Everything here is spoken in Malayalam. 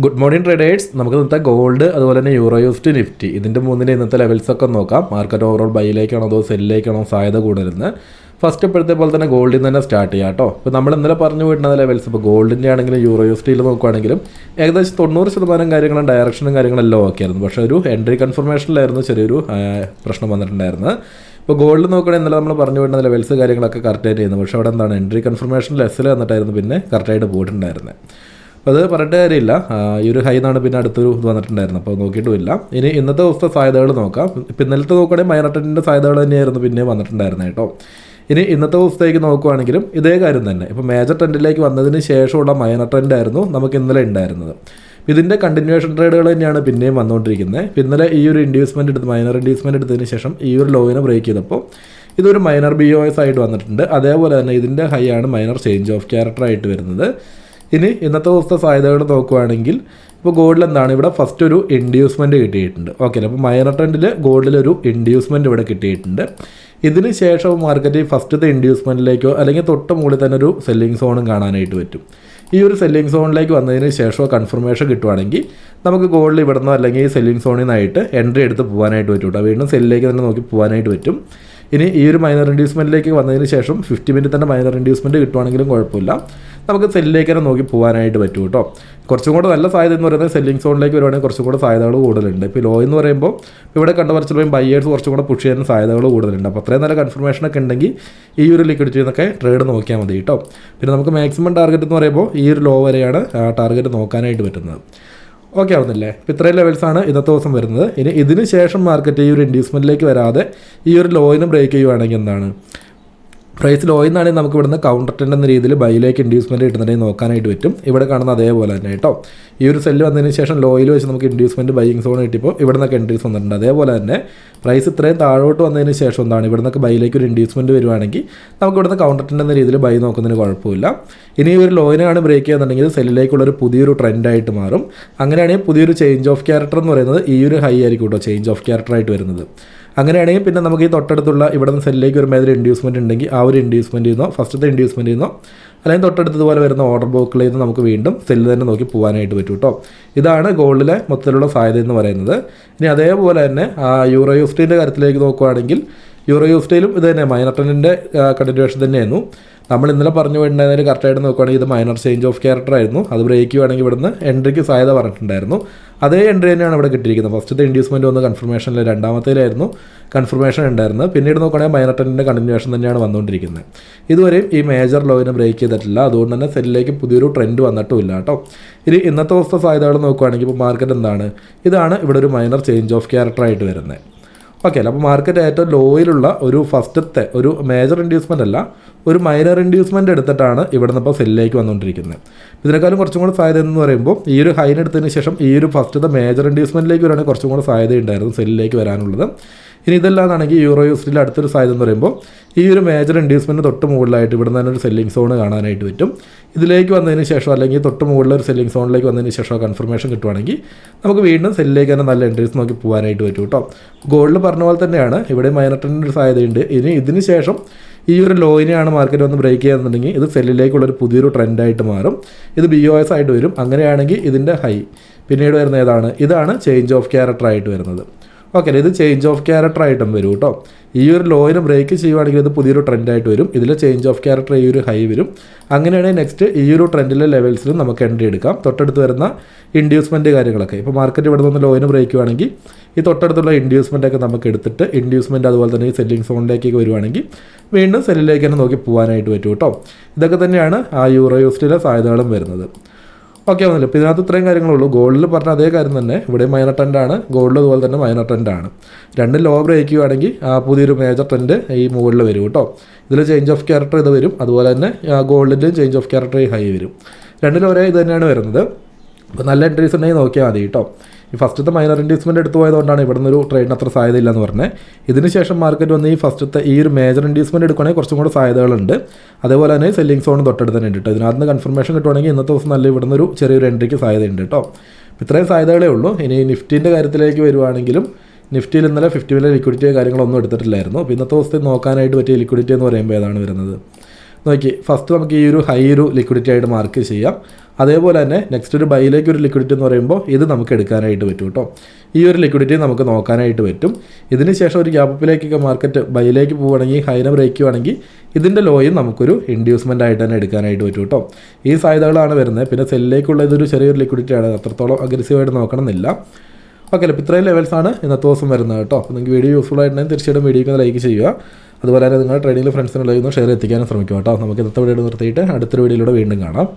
Good morning traders. നമുക്ക് ഇന്നത്തെ ഗോൾഡ് അതുപോലെ തന്നെ യൂറോ യൂസ്ഡ് നിഫ്റ്റി ഇതിൻ്റെ മൂന്നിൻ്റെ ഇന്നത്തെ ലെവൽസൊക്കെ നോക്കാം. മാർക്കറ്റ് ഓവറോൾ ബൈയിലേക്കാണോ അതോ സെല്ലിലേക്കാണോ സാധ്യത കൂടുതലുന്നത്. ഫസ്റ്റ് ഇപ്പോഴത്തെ പോലെ തന്നെ ഗോൾഡിൽ നിന്ന് തന്നെ സ്റ്റാർട്ട് ചെയ്യാം കേട്ടോ. ഇപ്പോൾ നമ്മൾ ഇന്നലെ പറഞ്ഞു വിടുന്ന ലെവൽസ് ഇപ്പോൾ ഗോൾഡിൻ്റെ ആണെങ്കിലും യൂറോ യൂസ്ഡിയിൽ നോക്കുകയാണെങ്കിലും ഏകദേശം 90% കാര്യങ്ങളും ഡയറക്ഷനും കാര്യങ്ങളെല്ലാം ഓക്കെ ആയിരുന്നു. പക്ഷേ ഒരു എൻട്രി കൺഫർമേഷനിലായിരുന്നു ചെറിയൊരു പ്രശ്നം വന്നിട്ടുണ്ടായിരുന്നത്. ഇപ്പോൾ ഗോൾഡ് നോക്കുകയാണെങ്കിൽ ഇന്നലെ നമ്മൾ പറഞ്ഞു വിടുന്ന ലെവൽസ് കാര്യങ്ങളൊക്കെ കറക്റ്റായിട്ട് ചെയ്യുന്നു. പക്ഷേ അവിടെ എന്താണ് എൻട്രി കൺഫർമേഷൻ ലെസ്സിൽ വന്നിട്ടായിരുന്നു പിന്നെ കറക്റ്റായിട്ട് പോയിട്ടുണ്ടായിരുന്നത്. അപ്പോൾ അത് പറഞ്ഞിട്ട് കാര്യമില്ല. ഈ ഒരു ഹൈ എന്നാണ് പിന്നെ അടുത്തൊരു ഇത് വന്നിട്ടുണ്ടായിരുന്നു. അപ്പോൾ നോക്കിയിട്ടുമില്ല. ഇനി ഇന്നത്തെ ദിവസത്തെ സാധ്യതകൾ നോക്കാം. ഇപ്പം ഇന്നലത്തെ നോക്കുകയാണെങ്കിൽ മൈനർ ട്രെൻഡിൻ്റെ സാധ്യതകൾ തന്നെയായിരുന്നു പിന്നെ വന്നിട്ടുണ്ടായിരുന്നത് കേട്ടോ. ഇനി ഇന്നത്തെ ദിവസത്തേക്ക് നോക്കുകയാണെങ്കിലും ഇതേ കാര്യം തന്നെ. ഇപ്പോൾ മേജർ ട്രെൻഡിലേക്ക് വന്നതിന് ശേഷമുള്ള മൈനർ ട്രെൻഡായിരുന്നു നമുക്ക് ഇന്നലെ ഉണ്ടായിരുന്നത്. ഇതിൻ്റെ കണ്ടിന്യൂവേഷൻ ട്രേഡുകൾ തന്നെയാണ് പിന്നെയും വന്നുകൊണ്ടിരിക്കുന്നത്. ഇന്നലെ ഈ ഒരു ഇൻഡ്യൂസ്മെൻറ്റ് എടുത്ത് മൈനർ ഇൻഡ്യൂസ്മെൻറ്റ് എടുത്തതിന് ശേഷം ഈ ഒരു ലോയിനെ ബ്രേക്ക് ചെയ്തപ്പോൾ ഇതൊരു മൈനർ BOS ആയിട്ട് വന്നിട്ടുണ്ട്. അതേപോലെ തന്നെ ഇതിൻ്റെ ഹൈ ആണ് മൈനർ ചേഞ്ച് ഓഫ് ക്യാരക്ടർ ആയിട്ട് വരുന്നത്. ഇനി ഇന്നത്തെ ദിവസത്തെ സാധ്യതകൾ നോക്കുകയാണെങ്കിൽ ഇപ്പോൾ ഗോൾഡിൽ എന്താണ് ഇവിടെ ഫസ്റ്റ് ഒരു ഇൻഡ്യൂസ്മെൻറ്റ് കിട്ടിയിട്ടുണ്ട്. ഓക്കെ, അപ്പോൾ മൈനർ ട്രെൻഡിൽ ഗോൾഡിലൊരു ഇൻഡ്യൂസ്മെൻറ്റ് ഇവിടെ കിട്ടിയിട്ടുണ്ട്. ഇതിന് ശേഷം മാർക്കറ്റ് ഫസ്റ്റത്തെ ഇൻഡ്യൂസ്മെൻറ്റിലേക്കോ അല്ലെങ്കിൽ തൊട്ട് മുകളിൽ തന്നെ ഒരു സെല്ലിംഗ് സോണും കാണാനായിട്ട് പറ്റും. ഈ ഒരു സെല്ലിംഗ് സോണിലേക്ക് വന്നതിന് ശേഷമോ കൺഫർമേഷൻ കിട്ടുവാണെങ്കിൽ നമുക്ക് ഗോൾഡിൽ ഇവിടെ നിന്നോ അല്ലെങ്കിൽ ഈ സെല്ലിംഗ് സോണിൽ നിന്നായിട്ട് എൻട്രി എടുത്ത് പോകാനായിട്ട് പറ്റും കേട്ടോ. വീണ്ടും സെല്ലിലേക്ക് തന്നെ നോക്കി പോകാനായിട്ട് പറ്റും. ഇനി ഈ ഒരു മൈനർ ഇൻഡ്യൂസ്മെൻറ്റിലേക്ക് വന്നതിന് ശേഷം 50 മിനിറ്റ് തന്നെ മൈനർ ഇൻഡ്യൂസ്മെൻറ്റ് കിട്ടുവാണെങ്കിലും കുഴപ്പമില്ല, നമുക്ക് സെല്ലിലേക്ക് തന്നെ നോക്കി പോകാനായിട്ട് പറ്റും കേട്ടോ. കുറച്ചും കൂടെ നല്ല സാധ്യത എന്ന് പറയുന്നത് സെല്ലിംഗ് സോണിലേക്ക് വരുവാണെങ്കിൽ കുറച്ചും കൂടെ സാധ്യതകൾ കൂടുതലുണ്ട്. ഇപ്പോൾ ലോ എന്ന് പറയുമ്പോൾ ഇവിടെ കണ്ട പറിച്ചിലും ബയ്യേഴ്സ് കുറച്ചും കൂടെ പുഷ് ചെയ്യാൻ സാധ്യതകൾ കൂടുതലുണ്ട്. അപ്പോൾ അത്രയും നല്ല കൺഫർമേഷനൊക്കെ ഉണ്ടെങ്കിൽ ഈ ഒരു ലിക്വിഡിറ്റി എന്നൊക്കെ ട്രേഡ് നോക്കിയാൽ മതി കേട്ടോ. പിന്നെ നമുക്ക് മാക്സിമം ടാർഗറ്റ് എന്ന് പറയുമ്പോൾ ഈ ഒരു ലോ വരെയാണ് ടാർഗറ്റ് നോക്കാനായിട്ട് പറ്റുന്നത്. ഓക്കെ ആവുന്നില്ലേ? ഇപ്പോൾ ഇത്രയും ലെവൽസാണ് ഇന്നത്തെ ദിവസം വരുന്നത്. ഇനി ഇതിന് ശേഷം മാർക്കറ്റ് ഈ ഒരു ഇൻഡ്യൂസ്മെൻറ്റിലേക്ക് വരാതെ ഈ ഒരു ലോയിന് ബ്രേക്ക് ചെയ്യുവാണെങ്കിൽ എന്താണ് പ്രൈസ് ലോയിൽ നിന്നാണെങ്കിൽ നമുക്ക് ഇവിടുന്ന് കൗണ്ടർ ട്രെൻഡ് എന്ന രീതിയിൽ ബൈയിലേക്ക് ഇൻഡ്യൂസ്മെൻറ്റ് കിട്ടുന്നുണ്ടെങ്കിൽ നോക്കാനായിട്ട് പറ്റും. ഇവിടെ കാണുന്ന അതേപോലെ തന്നെ കേട്ടോ. ഈ ഒരു സെല്ല് വന്നതിന് ശേഷം ലോയിൽ വെച്ച് നമുക്ക് ഇൻഡ്യൂസ്മെൻറ്റ് ബൈയിങ് സോൺ കിട്ടിയപ്പോൾ ഇവിടെ നിന്നൊക്കെ എൻട്രീസ് വന്നിട്ടുണ്ട്. അതേപോലെ തന്നെ പ്രൈസ് ഇത്രയും താഴോട്ട് വന്നതിന് ശേഷം എന്താണ് ഇവിടെ നിന്നൊക്കെ ബൈയിലേക്ക് ഒരു ഇൻഡ്യൂസ്മെൻറ്റ് വരുവാണെങ്കിൽ നമുക്ക് ഇവിടുന്ന് കൗണ്ടർ ട്രെൻഡ് എന്ന രീതിയിൽ ബൈ നോക്കുന്നതിന് കുഴപ്പമില്ല. ഇനി ഈ ഒരു ലോയിനാണ് ബ്രേക്ക് ചെയ്യുന്നുണ്ടെങ്കിൽ സെല്ലിലേക്കുള്ളൊരു പുതിയൊരു ട്രെൻഡായിട്ട് മാറും. അങ്ങനെയാണെങ്കിൽ പുതിയൊരു ചേഞ്ച് ഓഫ് ക്യാരക്ടർ എന്ന് പറയുന്നത് ഈ ഒരു ഹൈ ആയിരിക്കും കേട്ടോ ചേഞ്ച് ഓഫ് ക്യാരക്ടറായിട്ട് വരുന്നത്. അങ്ങനെയാണെങ്കിൽ പിന്നെ നമുക്ക് ഈ തൊട്ടടുത്തുള്ള ഇവിടെ നിന്ന് സെല്ലിലേക്ക് ഒരു മേജർ ഇൻഡ്യൂസ്മെൻറ്റ് ഉണ്ടെങ്കിൽ ആ ഒരു ഇൻഡ്യൂസ്മെൻറ്റ് ചെയ്യുന്നോ ഫസ്റ്റത്തെ ഇൻഡ്യൂസ്മെൻറ്റ് ചെയ്യുന്നോ അല്ലെങ്കിൽ തൊട്ടടുത്തതുപോലെ വരുന്ന ഓർഡർ ബ്ലോക്കിൽ നിന്ന് നമുക്ക് വീണ്ടും സെല്ല് തന്നെ നോക്കി പോകാനായിട്ട് പറ്റും കേട്ടോ. ഇതാണ് ഗോൾഡിലെ മൊത്തത്തിലുള്ള സാധ്യത എന്ന് പറയുന്നത്. ഇനി അതേപോലെ തന്നെ യൂറോ യൂസ്ഡിൻ്റെ കാര്യത്തിലേക്ക് നോക്കുകയാണെങ്കിൽ യൂറോ യൂസ്ഡിയിലും ഇത് തന്നെ മൈനർ ട്രെൻഡിൻ്റെ കണ്ടിന്യൂവേഷൻ തന്നെയായിരുന്നു. നമ്മൾ ഇന്നലെ പറഞ്ഞു വിടുന്നതിന് കറക്റ്റായിട്ട് നോക്കുകയാണെങ്കിൽ ഇത് മൈനർ ചേഞ്ച് ഓഫ് ക്യാരക്ടർ ആയിരുന്നു. അത് ബ്രേക്ക് ചെയ്യുവാണെങ്കിൽ ഇവിടുന്ന് എൻട്രിക്ക് സാധ്യത പറഞ്ഞിട്ടുണ്ടായിരുന്നു. അതേ എൻട്രി തന്നെയാണ് ഇവിടെ കിട്ടിയിരിക്കുന്നത്. ഫസ്റ്റത്തെ ഇൻഡ്യൂസ്മെൻറ്റ് വന്ന് കൺഫർമേഷനിൽ രണ്ടാമത്തേലായിരുന്നു കൺഫർമേഷൻ ഉണ്ടായിരുന്നത്. പിന്നീട് നോക്കുകയാണെങ്കിൽ മൈനർ ട്രെൻഡിൻ്റെ കണ്ടിന്യൂവേഷൻ തന്നെയാണ് വന്നുകൊണ്ടിരിക്കുന്നത്. ഇതുവരെയും ഈ മേജർ ലോയിനെ ബ്രേക്ക് ചെയ്തിട്ടില്ല. അതുകൊണ്ട് തന്നെ സെല്ലിലേക്ക് പുതിയൊരു ട്രെൻഡ് വന്നിട്ടുമില്ല കേട്ടോ. ഇനി ഇന്നത്തെ ദിവസത്തെ സാധ്യതകൾ നോക്കുകയാണെങ്കിൽ ഇപ്പോൾ മാർക്കറ്റ് എന്താണ് ഇതാണ് ഇവിടെ ഒരു മൈനർ ചേഞ്ച് ഓഫ് ക്യാരക്ടർ ആയിട്ട് വരുന്നത്. ഓക്കെ അല്ല, അപ്പോൾ മാർക്കറ്റ് ഏറ്റവും ലോയിലുള്ള ഒരു ഫസ്റ്റത്തെ ഒരു മേജർ ഇൻഡ്യൂസ്മെൻ്റ് അല്ല ഒരു മൈനർ ഇൻഡ്യൂസ്മെൻ്റ് എടുത്തിട്ടാണ് ഇവിടെ നിന്ന് ഇപ്പോൾ സെല്ലിലേക്ക് വന്നുകൊണ്ടിരിക്കുന്നത്. ഇതിനേക്കാളും കുറച്ചും കൂടെ സാധ്യത എന്ന് പറയുമ്പോൾ ഈ ഒരു ഹൈൻ എടുത്തതിന് ശേഷം ഈ ഒരു ഫസ്റ്റത്തെ മേജർ ഇൻഡ്യൂസ്മെൻറ്റിലേക്ക് വരികയാണെങ്കിൽ കുറച്ചും കൂടെ സാധ്യത ഉണ്ടായിരുന്നു സെല്ലിലേക്ക് വരാനുള്ളത്. ഇനി ഇതെല്ലാന്നാണെങ്കിൽ യൂറോ യൂസ്ഡിൽ അടുത്തൊരു സാധ്യത എന്ന് പറയുമ്പോൾ ഈ ഒരു മേജർ ഇൻഡ്യൂസ്മെൻറ്റ് തൊട്ട് മുകളിലായിട്ട് ഇവിടെ നിന്ന് തന്നെ ഒരു സെല്ലിംഗ് സോൺ കാണാനായിട്ട് പറ്റും. ഇതിലേക്ക് വന്നതിന് ശേഷം അല്ലെങ്കിൽ തൊട്ട് മുകളിൽ ഒരു സെല്ലിംഗ് സോണിലേക്ക് വന്നതിന് ശേഷം കൺഫർമേഷൻ കിട്ടുവാണെങ്കിൽ നമുക്ക് വീണ്ടും സെല്ലിലേക്ക് തന്നെ നല്ല എൻട്രീസ് നോക്കി പോകാനായിട്ട് പറ്റും കേട്ടോ. ഗോൾഡിൽ പറഞ്ഞ പോലെ തന്നെയാണ് ഇവിടെ മൈനർ ട്രെൻഡിൻ്റെ ഒരു സാധ്യതയുണ്ട്. ഇനി ഇതിന് ശേഷം ഈ ഒരു ലോയിനെയാണ് മാർക്കറ്റ് വന്ന് ബ്രേക്ക് ചെയ്യുന്നുണ്ടെങ്കിൽ ഇത് സെല്ലിലേക്കുള്ളൊരു പുതിയൊരു ട്രെൻഡായിട്ട് മാറും. ഇത് BOS ആയിട്ട് വരും. അങ്ങനെയാണെങ്കിൽ ഇതിൻ്റെ ഹൈ പിന്നീട് വരുന്ന ഏതാണ് ഇതാണ് ചേഞ്ച് ഓഫ് ക്യാരക്ടർ ആയിട്ട് വരുന്നത്. ഓക്കെ, ഇത് ചേഞ്ച് ഓഫ് ക്യാരക്ടർ ആയിട്ടും വരും കേട്ടോ. ഈ ഒരു ലോയിനെ ബ്രേക്ക് ചെയ്യുവാണെങ്കിൽ ഇത് പുതിയൊരു ട്രെൻഡായിട്ട് വരും. ഇതിൽ ചേഞ്ച് ഓഫ് ക്യാരക്ടർ ഈ ഒരു ഹൈ വരും. അങ്ങനെയാണെങ്കിൽ നെക്സ്റ്റ് ഈ ഒരു ട്രെൻഡിലെ ലെവൽസിലും നമുക്ക് എൻട്രി എടുക്കാം. തൊട്ടടുത്ത് വരുന്ന ഇൻഡ്യൂസ്മെൻറ്റ് കാര്യങ്ങളൊക്കെ ഇപ്പോൾ മാർക്കറ്റ് ഇവിടെ നിന്ന് ലോയിന് ബ്രേക്ക് ചെയ്യുവാണെങ്കിൽ ഈ തൊട്ടടുത്തുള്ള ഇൻഡ്യൂസ്മെൻറ്റൊക്കെ നമുക്ക് എടുത്തിട്ട് ഇൻഡ്യൂസ്മെൻറ്റ് അതുപോലെ തന്നെ ഈ സെല്ലിംഗ് സോണിലേക്കൊക്കെ വരുവാണെങ്കിൽ വീണ്ടും സെല്ലിലേക്ക് തന്നെ നോക്കി പോകാനായിട്ട് പറ്റും കേട്ടോ. ഇതൊക്കെ തന്നെയാണ് യൂറോ യൂസ്ഡിലെ സാധ്യതകളും വരുന്നത്. ഓക്കെ ആവുന്നില്ല. ഇപ്പോൾ ഇതിനകത്ത് ഇത്രയും കാര്യങ്ങളുള്ളൂ. ഗോൾഡിൽ പറഞ്ഞ അതേ കാര്യം തന്നെ ഇവിടെ മൈനർ ട്രെൻഡാണ്, ഗോൾഡിൽ അതുപോലെ തന്നെ മൈനർ ട്രെൻഡാണ്. രണ്ടും ലോ ബ്രേക്ക് ചെയ്യുകയാണെങ്കിൽ പുതിയൊരു മേജർ ട്രെൻഡ് ഈ മുകളിൽ വരും കേട്ടോ. ഇതിൽ ചേഞ്ച് ഓഫ് ക്യാരക്ടർ ഇത് വരും. അതുപോലെ തന്നെ ഗോൾഡിൻ്റെയും ചേഞ്ച് ഓഫ് ക്യാരക്ടർ ഈ ഹൈ വരും. രണ്ടിലും ഒരേ ഇത് തന്നെയാണ് വരുന്നത്. അപ്പോൾ നല്ല എൻട്രീസ് ഉണ്ടെങ്കിൽ നോക്കിയാൽ മതി കേട്ടോ. ഈ ഫസ്റ്റത്തെ മൈനർ ഇൻഡ്യൂസ്മെൻറ്റ് എടുത്തു പോയതുകൊണ്ടാണ് ഇവിടെ നിന്നൊരു ട്രേഡിന് അത്ര സാധ്യത ഇല്ലെന്ന് പറഞ്ഞത്. ഇതിന് ശേഷം മാർക്കറ്റ് വന്ന് ഈ ഫസ്റ്റത്തെ ഈ ഒരു മേജർ ഇൻഡ്യൂസ്മെൻറ്റ് എടുക്കുകയാണെങ്കിൽ കുറച്ചും കൂടെ സാധ്യതകളുണ്ട്. അതേപോലെ തന്നെ സെല്ലിംഗ് സോൺ തൊട്ടടുത്ത് തന്നെ ഉണ്ട് കേട്ടോ. ഇതിനകത്ത് നിന്ന് കൺഫർമേഷൻ കിട്ടുവാണെങ്കിൽ ഇന്നത്തെ ദിവസം നല്ല ഇവിടെ നിന്നൊരു ചെറിയൊരു എൻട്രിക്ക് സാധ്യതയുണ്ട് കേട്ടോ. ഇത്രയും സാധ്യതകളേ ഉള്ളൂ. ഇനി നിഫ്റ്റിൻ്റെ കാര്യത്തിലേക്ക് വരുവാണെങ്കിലും നിഫ്റ്റിയിൽ ഇന്നലെ 50 ലിക്വിഡിറ്റിയോ കാര്യങ്ങളൊന്നും എടുത്തിട്ടില്ലായിരുന്നു. അപ്പോൾ ഇന്നത്തെ ദിവസത്തെ നോക്കാനായിട്ട് പറ്റിയ ലിക്വിഡിറ്റി എന്ന് പറയുമ്പോൾ ഏതാണ് വരുന്നത് നോക്കി ഫസ്റ്റ് നമുക്ക് ഈ ഒരു ഹൈ ഒരു ലിക്വിഡിറ്റി ആയിട്ട് മാർക്ക് ചെയ്യാം. അതേപോലെ തന്നെ നെക്സ്റ്റ് ഒരു ബൈയിലേക്ക് ഒരു ലിക്വിഡിറ്റി എന്ന് പറയുമ്പോൾ ഇത് നമുക്ക് എടുക്കാനായിട്ട് പറ്റും കേട്ടോ. ഈ ഒരു ലിക്വിഡിറ്റി നമുക്ക് നോക്കാനായിട്ട് പറ്റും. ഇതിന് ശേഷം ഒരു ഗ്യാപ്പിലേക്കൊക്കെ മാർക്കറ്റ് ബൈയിലേക്ക് പോവുകയാണെങ്കിൽ ഹൈനെ ബ്രേക്ക് ചെയ്യുകയാണെങ്കിൽ ഇതിൻ്റെ ലോയും നമുക്കൊരു ഇൻഡ്യൂസ്മെൻ്റ് ആയിട്ട് തന്നെ എടുക്കാനായിട്ട് പറ്റും കേട്ടോ. ഈ സാധ്യതകളാണ് വരുന്നത്. പിന്നെ സെല്ലിലേക്കുള്ള ഇതൊരു ചെറിയൊരു ലിക്വിഡിറ്റിയാണ്, അത്രത്തോളം അഗ്രസീവായിട്ട് നോക്കണമെന്നില്ല. ഓക്കെ അല്ലേ, ഇത്രയും ലെവൽസാണ് ഇന്നത്തെ ദിവസം വരുന്നത് കേട്ടോ. അപ്പോൾ നിങ്ങൾക്ക് വീഡിയോ യൂസ്ഫുൾ ആയിട്ടുണ്ടെങ്കിൽ തീർച്ചയായിട്ടും വീഡിയോക്ക് ലൈക്ക് ചെയ്യുക. അതുപോലെ തന്നെ നിങ്ങൾ ട്രേഡിംഗിൽ ഫ്രണ്ട്സിനുള്ള ഷെയർ എത്തിക്കാനും ശ്രമിക്കുക കേട്ടോ. നമുക്ക് ഇന്നത്തെ വീഡിയോ നിർത്തിയിട്ട് അടുത്തൊരു വീഡിയോയിലൂടെ വീണ്ടും കാണാം.